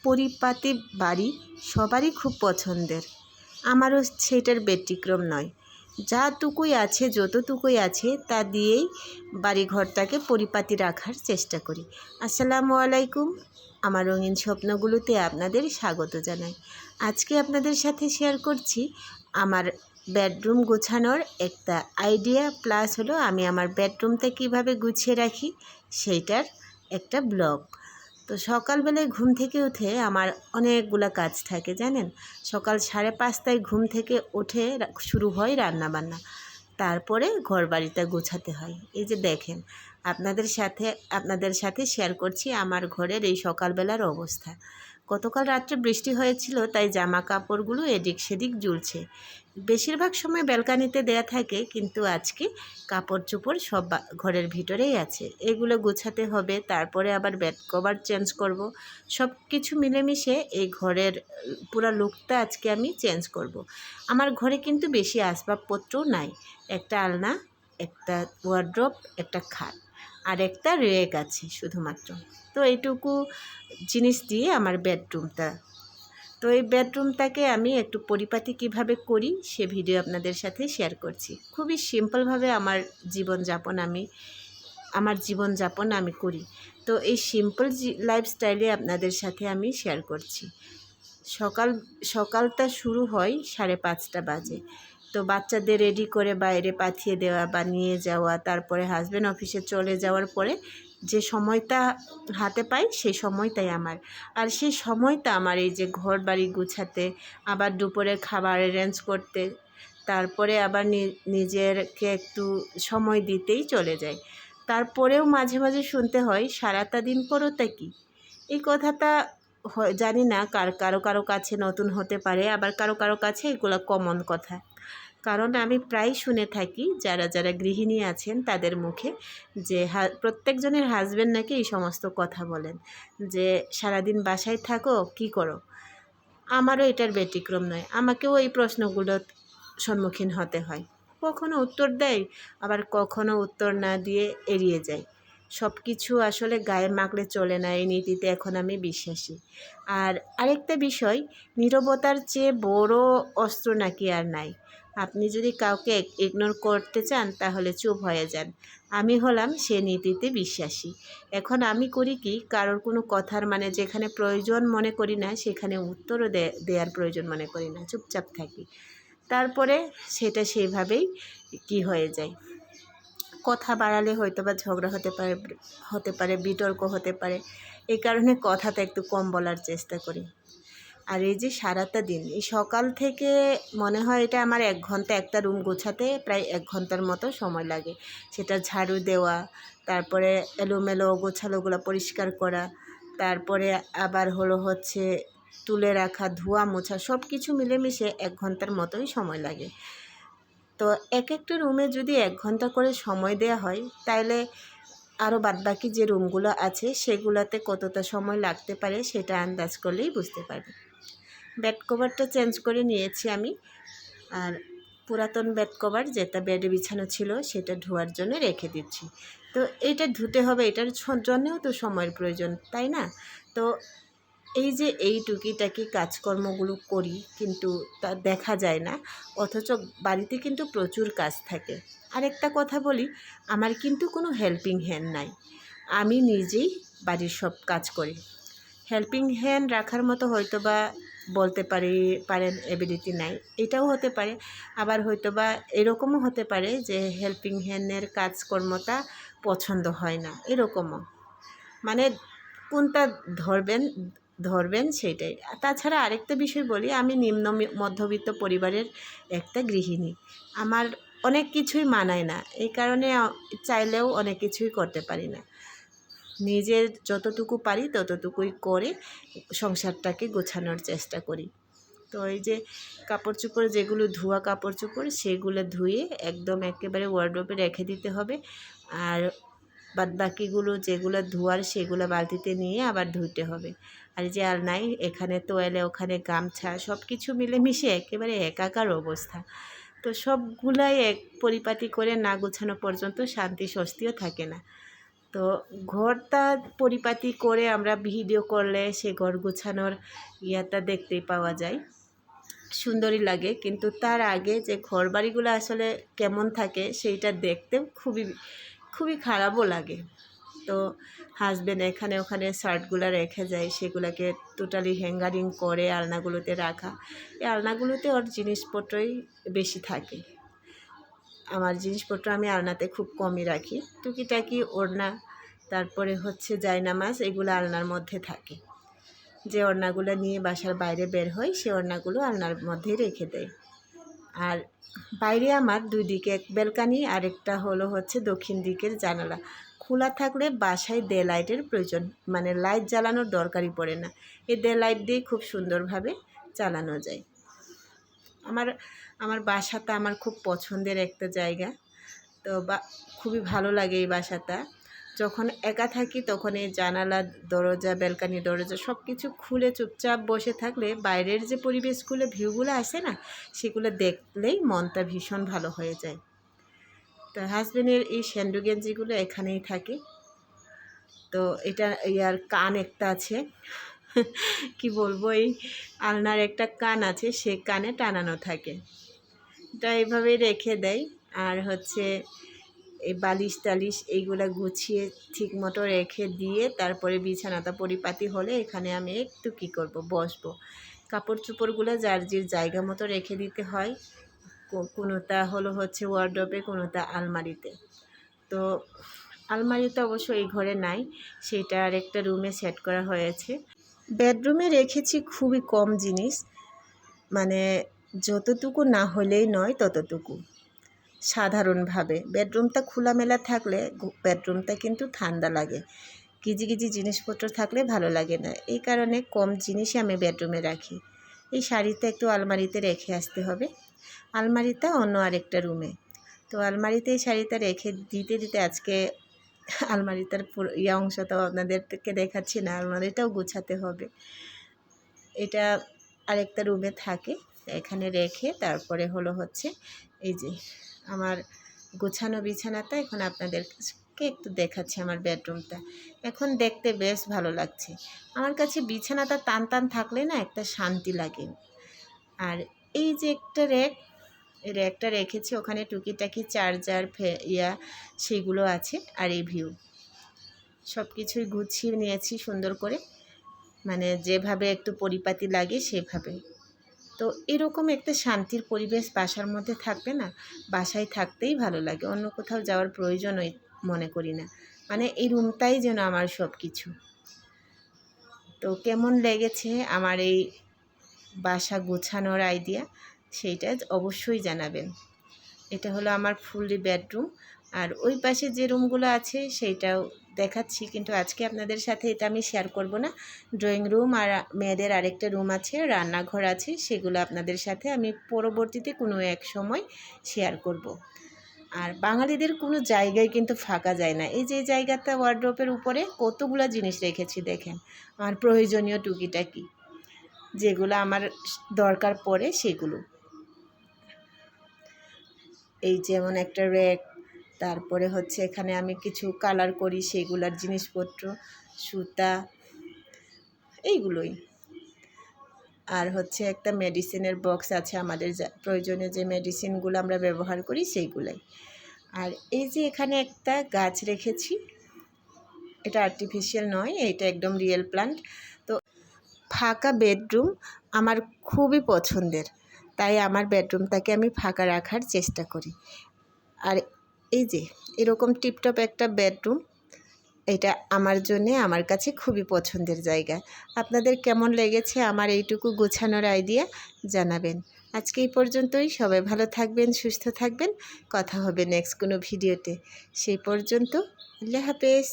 পরিপাটি বাড়ি সবারই খুব পছন্দের, আমারও সেটার ব্যতিক্রম নয়। যাটুকুই আছে, যতটুকুই আছে তা দিয়েই বাড়িঘরটাকে পরিপাটি রাখার চেষ্টা করি। আসসালামু আলাইকুম, আমার রঙিন স্বপ্নগুলোতে আপনাদের স্বাগত জানাই। আজকে আপনাদের সাথে শেয়ার করছি আমার বেডরুম গোছানোর একটা আইডিয়া, প্লাস হলো আমি আমার বেডরুমটা কিভাবে গুছিয়ে রাখি সেইটার একটা ব্লগ। তো সকালবেলায় ঘুম থেকে উঠে আমার অনেকগুলো কাজ থাকে জানেন। সকাল 5:30টায় ঘুম থেকে উঠে শুরু হয় রান্নাবান্না, তারপরে ঘর বাড়িটা গোছাতে হয়। এই যে দেখেন, আপনাদের সাথে শেয়ার করছি আমার ঘরের এই সকালবেলার অবস্থা। গতকাল রাত্রে বৃষ্টি হয়েছিল, তাই জামা কাপড়গুলো এদিক সেদিক ঝুলছে। বেশিরভাগ সময় ব্যালকানিতে দেয়া থাকে, কিন্তু আজকে কাপড় চোপড় সব ঘরের ভিতরেই আছে। এগুলো গোছাতে হবে, তারপরে আবার বেড কভার চেঞ্জ করব। সব কিছু মিলেমিশে এই ঘরের পুরো লুকটা আজকে আমি চেঞ্জ করব। আমার ঘরে কিন্তু বেশি আসবাবপত্রও নাই। একটা আলনা, একটা ওয়ার্ড্রপ, একটা খাট আর একটা রেক আছে শুধুমাত্র। তো এইটুকু জিনিস দিয়ে আমার বেডরুমটা, তো এই বেডরুমটাকে আমি একটু পরিপাটি কিভাবে করি সে ভিডিও আপনাদের সাথে শেয়ার করছি। খুবই সিম্পলভাবে আমার জীবনযাপন আমি করি। তো এই সিম্পল লাইফস্টাইলে আপনাদের সাথে আমি শেয়ার করছি। সকালটা শুরু হয় 5:30 বাজে। তো বাচ্চাদের রেডি করে বাইরে পাঠিয়ে দেওয়া বা নিয়ে যাওয়া, তারপরে হাজব্যান্ড অফিসে চলে যাওয়ার পরে যে সময়টা হাতে পাই সেই সময়টাই আমার। আর সেই সময়টা আমার এই যে ঘর বাড়ি গুছাতে, আবার দুপুরের খাবার অ্যারেঞ্জ করতে, তারপরে আবার নিজেরকে একটু সময় দিতেই চলে যায়। তারপরেও মাঝে মাঝে শুনতে হয় সারাটা দিন করোটা কি। এই কথাটা জানি না কারো কাছে নতুন হতে পারে, আবার কারো কাছে এগুলো কমন কথা। কারণ আমি প্রায় শুনে থাকি যারা গৃহিণী আছেন তাদের মুখে যে প্রত্যেকজনের হাজব্যান্ড নাকি এই সমস্ত কথা বলেন যে সারাদিন বাসায় থাকো, কি করো। আমারও এটার ব্যতিক্রম নয়, আমাকেও এই প্রশ্নগুলোর সম্মুখীন হতে হয়। কখনো উত্তর দেয়, আবার কখনো উত্তর না দিয়ে এড়িয়ে যায়। সব কিছু আসলে গায়ে মাখলে চলে না, এই নীতিতে এখন আমি বিশ্বাসী। আর আরেকটা বিষয়, নীরবতার চেয়ে বড় অস্ত্র নাকি আর নাই। আপনি যদি কাউকে ইগনোর করতে চান তাহলে চুপ হয়ে যান। আমি হলাম সে নীতিতে বিশ্বাসী। এখন আমি করি কি, কারোর কোনো কথার মানে যেখানে প্রয়োজন মনে করি না সেখানে উত্তরও দেওয়ার প্রয়োজন মনে করি না, চুপচাপ থাকি। তারপরে সেটা সেইভাবেই কি হয়ে যায়। কথা বাড়ালে হয়তো বা ঝগড়া হতে পারে, বিতর্ক হতে পারে। এই কারণে কথাটা একটু কম বলার চেষ্টা করি। আর এই যে সারাটা দিন, এই সকাল থেকে মনে হয় এটা আমার 1 ঘন্টা, একটা রুম গোছাতে প্রায় 1 ঘন্টার মতো সময় লাগে। সেটা ঝাড়ু দেওয়া, তারপরে এলোমেলো গোছালোগুলো পরিষ্কার করা, তারপরে আবার হচ্ছে তুলে রাখা, ধোয়া মোছা, সব কিছু মিলেমিশে 1 ঘন্টার মতোই সময় লাগে। তো একটা রুমে যদি 1 ঘন্টা করে সময় দেওয়া হয়, তাহলে আরও বাদবাকি যে রুমগুলো আছে সেগুলোতে কতটা সময় লাগতে পারে সেটা আন্দাজ করলেই বুঝতে পারবে। বেড কভারটা চেঞ্জ করে নিয়েছি আমি, আর পুরাতন বেড কভার যেটা বেডে বিছানো ছিল সেটা ধোয়ার জন্য রেখে দিচ্ছি। তো এইটা ধুতে হবে, এটার জন্যেও তো সময়ের প্রয়োজন, তাই না? তো এই যে এই টুকিটাকি কাজকর্মগুলো করি, কিন্তু তা দেখা যায় না, অথচ বাড়িতে কিন্তু প্রচুর কাজ থাকে। আরেকটা কথা বলি, আমার কিন্তু কোনো হেল্পিং হ্যান্ড নাই, আমি নিজেই বাড়ির সব কাজ করি। হেল্পিং হ্যান্ড রাখার মতো হয়তো বা বলতে পারেন এবিলিটি নাই, এটাও হতে পারে। আবার হয়তো বা এরকমও হতে পারে যে হেল্পিং হ্যান্ডের কাজকর্মটা পছন্দ হয় না, এরকমও। মানে কোনটা ধরবেন সেইটাই। তাছাড়া আরেকটা বিষয় বলি, আমি নিম্ন মধ্যবিত্ত পরিবারের একটা গৃহিণী। আমার অনেক কিছুই মানায় না, এই কারণে চাইলেও অনেক কিছুই করতে পারি না। নিজের যতটুকু পারি ততটুকুই করে সংসারটাকে গোছানোর চেষ্টা করি। তো এই যে কাপড় চোপড়, যেগুলো ধোয়া কাপড় চোপড়, সেগুলো ধুয়ে একদম একেবারে ওয়ার্ডরোবে রেখে দিতে হবে। আর বাদবাকিগুলো যেগুলো ধোয়ার সেগুলো বালতিতে নিয়ে আবার ধুতে হবে। আর যে আলনায়, এখানে তোয়ালে, ওখানে গামছা, সব কিছু মিলেমিশে একেবারে একাকার অবস্থা। তো সবগুলাই পরিপাটি করে না গোছানো পর্যন্ত শান্তি স্বস্তিও থাকে না। তো ঘরটা পরিপাটি করে আমরা ভিডিও করলে সে ঘর গুছানোর ইয়াটা দেখতেই পাওয়া যায়, সুন্দরই লাগে। কিন্তু তার আগে যে ঘরবাড়িগুলো আসলে কেমন থাকে সেইটা দেখতে খুবই খুবই খারাপও লাগে। তো হাজব্যান্ড এখানে ওখানে শার্টগুলো রেখে যায়, সেগুলোকে টোটালি হ্যাঙ্গারিং করে আলনাগুলোতে রাখা। এই আলনাগুলোতে ওর জিনিসপত্রই বেশি থাকে। আমার জিনিসপত্র আমি আলনাতে খুব কমই রাখি, টুকিটাকি ওড়না, তারপরে হচ্ছে জায়নামাজ, এগুলো আলনার মধ্যে থাকে। যে ওড়নাগুলো নিয়ে বাসার বাইরে বের হয় সে ওড়নাগুলো আলনার মধ্যেই রেখে দেয়। আর বাইরে আমার দুই দিকে এক ব্যালকানি, আরেকটা হলো হচ্ছে দক্ষিণ দিকের জানালা। খোলা থাকলে বাসায় ডে লাইটের প্রয়োজন, মানে লাইট জ্বালানোর দরকারই পড়ে না। এই ডে লাইট দিয়ে খুব সুন্দরভাবে চালানো যায়। আমার বাসাটা আমার খুব পছন্দের একটা জায়গা। তো খুবই ভালো লাগে এই বাসাটা। যখন একা থাকি তখন এই জানালা, দরজা, ব্যালকানি দরজা সব কিছু খুলে চুপচাপ বসে থাকলে বাইরের যে পরিবেশগুলো, ভিউগুলো আসে না, সেগুলো দেখলেই মনটা ভীষণ ভালো হয়ে যায়। তো হাজব্যান্ডের এই স্যান্ডো গেঞ্জিগুলো এখানেই থাকে। তো এটা ইয়ার কান একটা আছে, কি বলবো, এই আলনার একটা কান আছে, সে কানে টানানো থাকে, এটা এইভাবেই রেখে দেয়। আর হচ্ছে এই বালিশ টালিশ এইগুলো গুছিয়ে ঠিক মতো রেখে দিয়ে তারপরে বিছানাটা পরিপাটি হলে এখানে আমি একটু কী করব, বসবো। কাপড় চোপড়গুলো যার যে জায়গা মতো রেখে দিতে হয়, কোনোটা হলো হচ্ছে ওয়ার্ডরোবে, কোনোটা আলমারিতে। তো আলমারিতে অবশ্য এই ঘরে নাই, সেটা আর একটা রুমে সেট করা হয়েছে। বেডরুমে রেখেছি খুবই কম জিনিস, মানে যতটুকু না হলেই নয় ততটুকু। সাধারণভাবে বেডরুমটা খোলামেলা থাকলে বেডরুমটা কিন্তু ঠান্ডা লাগে, গিজি গিজি জিনিসপত্র থাকলে ভালো লাগে না। এই কারণে কম জিনিসই আমি বেডরুমে রাখি। এই শাড়িটা একটু আলমারিতে রেখে আসতে হবে, আলমারিটা অন্য আরেকটা রুমে। তো আলমারিতে এই শাড়িটা রেখে দিতে দিতে আজকে আলমারিটার পুরো অংশটাও আপনাদেরকে দেখাচ্ছি না, আলমারিটাও গুছাতে হবে। এটা আরেকটা রুমে থাকে, এখানে রেখে তারপরে হলো হচ্ছে এই যে আমার গোছানো বিছানাটা এখন আপনাদেরকে একটু দেখাচ্ছি। আমার বেডরুমটা এখন দেখতে বেশ ভালো লাগছে। আমার কাছে বিছানাটা টান টান থাকলে না একটা শান্তি লাগে। আর এই যে একটা র্যাকটা রেখেছি, ওখানে টুকিটাকি চার্জার সেইগুলো আছে। আর এই ভিউ সব কিছুই গুছিয়ে নিয়েছি সুন্দর করে, মানে যেভাবে একটু পরিপাটি লাগে সেভাবে। তো এরকম একটা শান্তির পরিবেশ বাসার মধ্যে থাকলে না, বাসায় থাকতেই ভালো লাগে, অন্য কোথাও যাওয়ার প্রয়োজনই মনে করি না। মানে এই রুমটাই যেন আমার সব কিছু। তো কেমন লেগেছে আমার এই বাসা গোছানোর আইডিয়া, সেইটা অবশ্যই জানাবেন। এটা হলো আমার ফুললি বেডরুম। আর ওই পাশে যে রুমগুলো আছে সেইটাও দেখাচ্ছি, কিন্তু আজকে আপনাদের সাথে এটা আমি শেয়ার করব না। ড্রয়িং রুম আর মেয়েদের আরেকটা রুম আছে, রান্নাঘর আছে, সেগুলো আপনাদের সাথে আমি পরবর্তীতে কোনো এক সময় শেয়ার করব। আর বাঙালিদের কোনো জায়গায় কিন্তু ফাঁকা যায় না। এই যে জায়গাটা ওয়ার্ড্রোপের উপরে কতগুলো জিনিস রেখেছি দেখেন, আমার প্রয়োজনীয় টুকিটাকি যেগুলো আমার দরকার পড়ে সেগুলো। এই যেমন একটা র্যাক, তারপরে হচ্ছে এখানে আমি কিছু কালার করি সেগুলার জিনিসপত্র, সুতা, এইগুলোই। আর হচ্ছে একটা মেডিসিনের বক্স আছে, আমাদের প্রয়োজনীয় যে মেডিসিনগুলো আমরা ব্যবহার করি সেইগুলাই। আর এই যে এখানে একটা গাছ রেখেছি, এটা আর্টিফিশিয়াল নয়, এটা একদম রিয়েল প্লান্ট। তো ফাঁকা বেডরুম আমার খুবই পছন্দের, তাই আমার বেডরুমটাকে আমি ফাঁকা রাখার চেষ্টা করি। আর এই যে এরকম টিপটপ একটা বেডরুম, এটা আমার জন্যে আমার কাছে খুবই পছন্দের জায়গা। আপনাদের কেমন লেগেছে আমার এইটুকু গোছানোর আইডিয়া জানাবেন। আজকে এই পর্যন্তই, সবাই ভালো থাকবেন, সুস্থ থাকবেন, কথা হবে নেক্সট কোনো ভিডিওতে। সেই পর্যন্ত আল্লাহ হাফেজ।